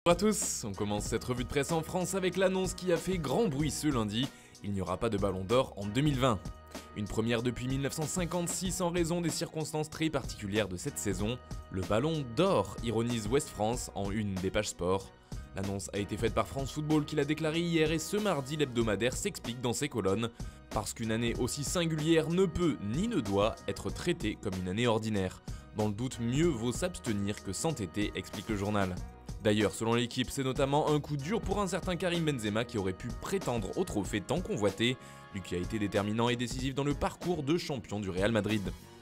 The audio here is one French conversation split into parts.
Bonjour à tous, on commence cette revue de presse en France avec l'annonce qui a fait grand bruit ce lundi, il n'y aura pas de ballon d'or en 2020. Une première depuis 1956 en raison des circonstances très particulières de cette saison, le ballon d'or ironise Ouest France en une des pages sport. L'annonce a été faite par France Football qui l'a déclaré hier et ce mardi l'hebdomadaire s'explique dans ses colonnes, parce qu'une année aussi singulière ne peut ni ne doit être traitée comme une année ordinaire. Dans le doute, mieux vaut s'abstenir que s'entêter, explique le journal. D'ailleurs, selon l'équipe, c'est notamment un coup dur pour un certain Karim Benzema qui aurait pu prétendre au trophée tant convoité, lui qui a été déterminant et décisif dans le parcours de champion du Real Madrid.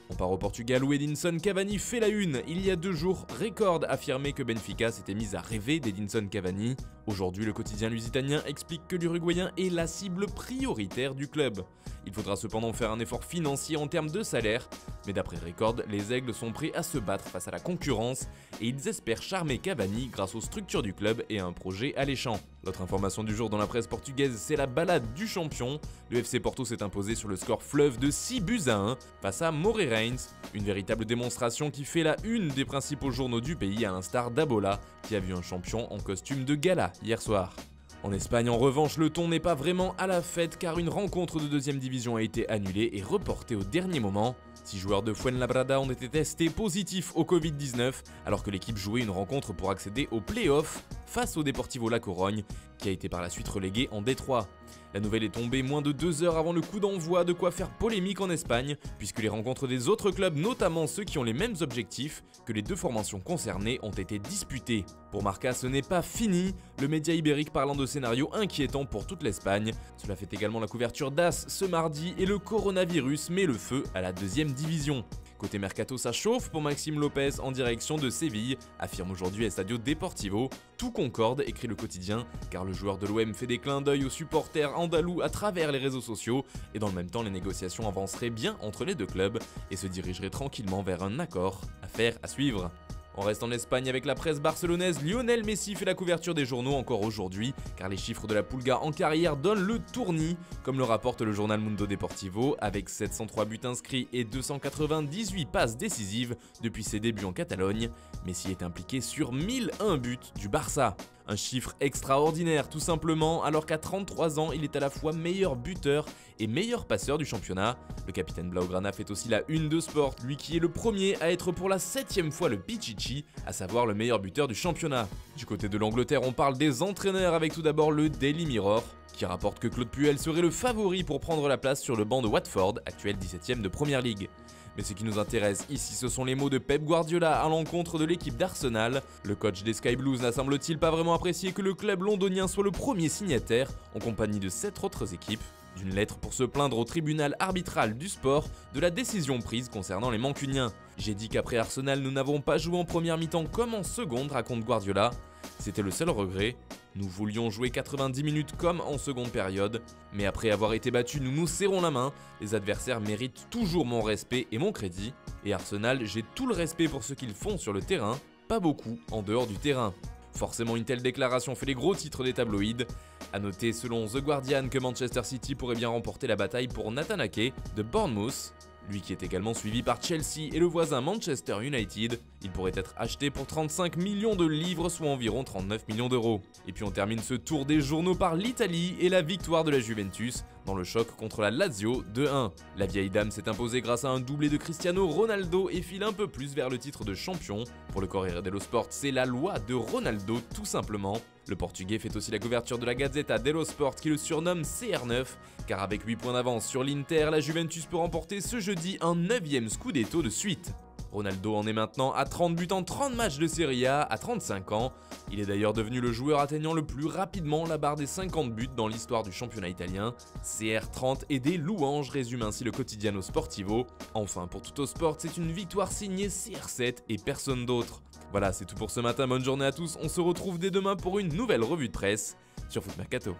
On part au Portugal où Edinson Cavani fait la une. Il y a 2 jours, Record affirmait que Benfica s'était mise à rêver d'Edinson Cavani. Aujourd'hui, le quotidien lusitanien explique que l'Uruguayen est la cible prioritaire du club. Il faudra cependant faire un effort financier en termes de salaire, mais d'après Record, les Aigles sont prêts à se battre face à la concurrence et ils espèrent charmer Cavani grâce aux structures du club et à un projet alléchant. L'autre information du jour dans la presse portugaise, c'est la balade du champion. Le FC Porto s'est imposé sur le score fleuve de 6-1 face à Moreirense. Une véritable démonstration qui fait la une des principaux journaux du pays à l'instar d'Abola qui a vu un champion en costume de gala hier soir. En Espagne, en revanche, le ton n'est pas vraiment à la fête car une rencontre de 2ème division a été annulée et reportée au dernier moment. 6 joueurs de Fuenlabrada ont été testés positifs au Covid-19 alors que l'équipe jouait une rencontre pour accéder aux play-offs face au Deportivo La Corogne qui a été par la suite relégué en Détroit. La nouvelle est tombée moins de 2 heures avant le coup d'envoi, de quoi faire polémique en Espagne, puisque les rencontres des autres clubs, notamment ceux qui ont les mêmes objectifs que les 2 formations concernées, ont été disputées. Pour Marca, ce n'est pas fini, le média ibérique parlant de scénarios inquiétants pour toute l'Espagne. Cela fait également la couverture d'As ce mardi et le coronavirus met le feu à la 2ème division. Côté Mercato, ça chauffe pour Maxime Lopez en direction de Séville, affirme aujourd'hui Estadio Deportivo. Tout concorde, écrit le quotidien, car le joueur de l'OM fait des clins d'œil aux supporters andalous à travers les réseaux sociaux, et dans le même temps les négociations avanceraient bien entre les 2 clubs et se dirigeraient tranquillement vers un accord. Affaire à suivre. On reste en Espagne avec la presse barcelonaise, Lionel Messi fait la couverture des journaux encore aujourd'hui, car les chiffres de la Pulga en carrière donnent le tournis, comme le rapporte le journal Mundo Deportivo, avec 703 buts inscrits et 298 passes décisives depuis ses débuts en Catalogne. Messi est impliqué sur 1001 buts du Barça. Un chiffre extraordinaire tout simplement, alors qu'à 33 ans, il est à la fois meilleur buteur et meilleur passeur du championnat. Le capitaine Blaugrana fait aussi la une de Sport, lui qui est le premier à être pour la 7ème fois le Pichichi, à savoir le meilleur buteur du championnat. Du côté de l'Angleterre, on parle des entraîneurs avec tout d'abord le Daily Mirror, qui rapporte que Claude Puel serait le favori pour prendre la place sur le banc de Watford, actuel 17ème de Premier League. Mais ce qui nous intéresse ici, ce sont les mots de Pep Guardiola à l'encontre de l'équipe d'Arsenal. Le coach des Sky Blues n'a semble-t-il pas vraiment apprécié que le club londonien soit le premier signataire, en compagnie de 7 autres équipes, d'une lettre pour se plaindre au tribunal arbitral du sport de la décision prise concernant les Mancuniens. J'ai dit qu'après Arsenal, nous n'avons pas joué en première mi-temps comme en seconde, raconte Guardiola. C'était le seul regret. Nous voulions jouer 90 minutes comme en seconde période, mais après avoir été battus, nous nous serrons la main. Les adversaires méritent toujours mon respect et mon crédit. Et Arsenal, j'ai tout le respect pour ce qu'ils font sur le terrain, pas beaucoup en dehors du terrain. Forcément, une telle déclaration fait les gros titres des tabloïds. A noter selon The Guardian que Manchester City pourrait bien remporter la bataille pour Nathan Ake de Bournemouth. Lui qui est également suivi par Chelsea et le voisin Manchester United, il pourrait être acheté pour 35 millions de livres, soit environ 39 millions d'euros. Et puis on termine ce tour des journaux par l'Italie et la victoire de la Juventus dans le choc contre la Lazio 2-1. La vieille dame s'est imposée grâce à un doublé de Cristiano Ronaldo et file un peu plus vers le titre de champion. Pour le Corriere dello Sport, c'est la loi de Ronaldo tout simplement. Le Portugais fait aussi la couverture de la Gazzetta dello Sport qui le surnomme CR9, car avec 8 points d'avance sur l'Inter, la Juventus peut remporter ce jeudi un 9e Scudetto de suite. Ronaldo en est maintenant à 30 buts en 30 matchs de Serie A à 35 ans. Il est d'ailleurs devenu le joueur atteignant le plus rapidement la barre des 50 buts dans l'histoire du championnat italien. CR30 et des louanges, résume ainsi le Quotidiano Sportivo. Enfin, pour Tuttosport, c'est une victoire signée CR7 et personne d'autre. Voilà, c'est tout pour ce matin, bonne journée à tous, on se retrouve dès demain pour une nouvelle revue de presse sur Foot Mercato.